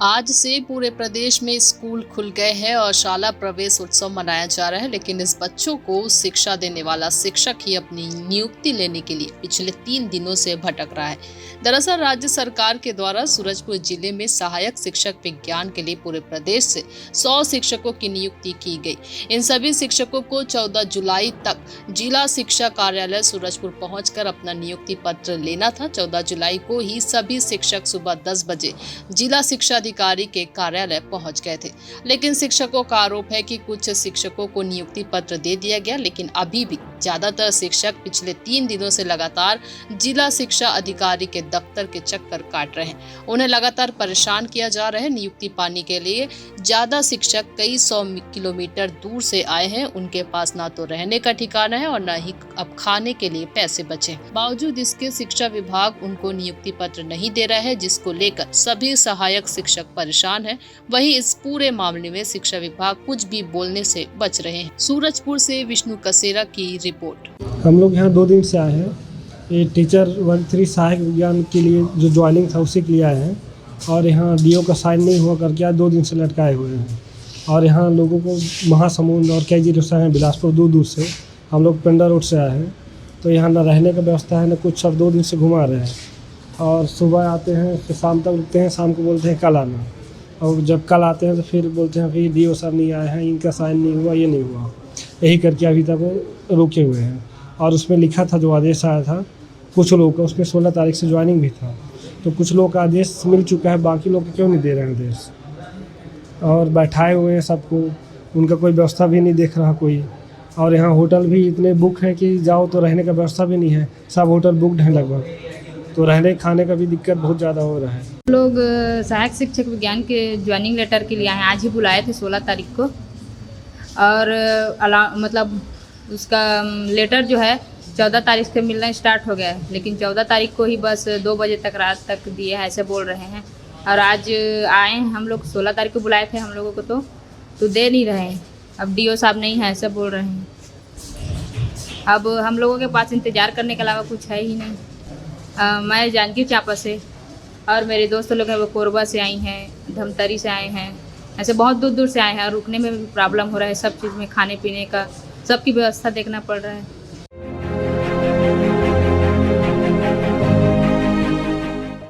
आज से पूरे प्रदेश में स्कूल खुल गए हैं और शाला प्रवेश उत्सव मनाया जा रहा है, लेकिन इस बच्चों को शिक्षा देने वाला शिक्षक ही अपनी नियुक्ति लेने के लिए पिछले 3 दिनों से भटक रहा है। दरअसल राज्य सरकार के द्वारा सूरजपुर जिले में सहायक शिक्षक विज्ञान के लिए पूरे प्रदेश से 100 शिक्षकों की नियुक्ति की गई। इन सभी शिक्षकों को 14 जुलाई तक जिला शिक्षा कार्यालय सूरजपुर पहुंचकर अपना नियुक्ति पत्र लेना था। 14 जुलाई को ही सभी शिक्षक सुबह 10 बजे जिला शिक्षा अधिकारी के कार्यालय पहुंच गए थे, लेकिन शिक्षकों का आरोप है कि कुछ शिक्षकों को नियुक्ति पत्र दे दिया गया, लेकिन अभी भी ज्यादातर शिक्षक पिछले 3 दिनों से लगातार जिला शिक्षा अधिकारी के दफ्तर के चक्कर काट रहे हैं। उन्हें लगातार परेशान किया जा रहा है। नियुक्ति पाने के लिए ज्यादा शिक्षक कई 100 किलोमीटर दूर से आए हैं। उनके पास ना तो रहने का ठिकाना है और न ही अब खाने के लिए पैसे बचे। बावजूद इसके शिक्षा विभाग उनको नियुक्ति पत्र नहीं दे रहा है, जिसको लेकर सभी सहायक शिक्षक परेशान है। वहीं इस पूरे मामले में शिक्षा विभाग कुछ भी बोलने से बच रहे हैं। सूरजपुर से विष्णु कसेरा की रिपोर्ट। हम लोग यहाँ 2 दिन से आए हैं। ये टीचर 13 सहायक विज्ञान के लिए जो ज्वाइनिंग था उसी के लिए आए हैं और यहाँ डीओ का साइन नहीं हुआ करके आज 2 दिन से लटकाए हुए हैं। और यहाँ लोगों को महासमुंद और कई जिलों से आए हैं, बिलासपुर दूर दूर से। हम लोग पेंडा रोड से आए हैं, तो यहाँ ना रहने का व्यवस्था है, ना कुछ। सब 2 दिन से घुमा रहे हैं और सुबह आते हैं फिर शाम तक रुकते हैं, शाम को बोलते हैं कल आना। और जब कल आते हैं तो फिर बोलते हैं कि डीओ सर नहीं आए हैं, इनका साइन नहीं हुआ, ये नहीं हुआ। यही करके अभी तक रुके हुए हैं। और उसमें लिखा था, जो आदेश आया था कुछ लोगों का, उसमें 16 तारीख से ज्वाइनिंग भी था। तो कुछ लोग का आदेश मिल चुका है, बाकी लोग क्यों नहीं दे रहे हैं आदेश। और बैठाए हुए हैं सबको, उनका कोई व्यवस्था भी नहीं देख रहा कोई। और यहाँ होटल भी इतने बुक हैं कि जाओ तो रहने का व्यवस्था भी नहीं है, सब होटल बुकड हैं लगभग। तो रहने खाने का भी दिक्कत बहुत ज़्यादा हो रहा है। लोग सहायक शिक्षक विज्ञान के ज्वाइनिंग लेटर के लिए आए हैं। आज ही बुलाए थे 16 तारीख को, और मतलब उसका लेटर जो है 14 तारीख से मिलना स्टार्ट हो गया है, लेकिन 14 तारीख को ही बस 2 बजे तक, रात तक दिए हैं, ऐसे बोल रहे हैं। और आज आए हैं हम लोग, 16 तारीख को बुलाए थे हम लोगों को, तो दे नहीं रहे हैं। अब डीओ साहब नहीं है, ऐसे बोल रहे हैं। अब हम लोगों के पास इंतज़ार करने के अलावा कुछ है ही नहीं। मैं जानकी चांपा से, और मेरे दोस्त लोग हैं वो कोरबा से आई हैं, धमतरी से आए हैं, ऐसे बहुत दूर दूर से आए हैं। और रुकने में भी प्रॉब्लम हो रहा है, सब चीज़ में, खाने पीने का सबकी व्यवस्था देखना पड़ रहा है।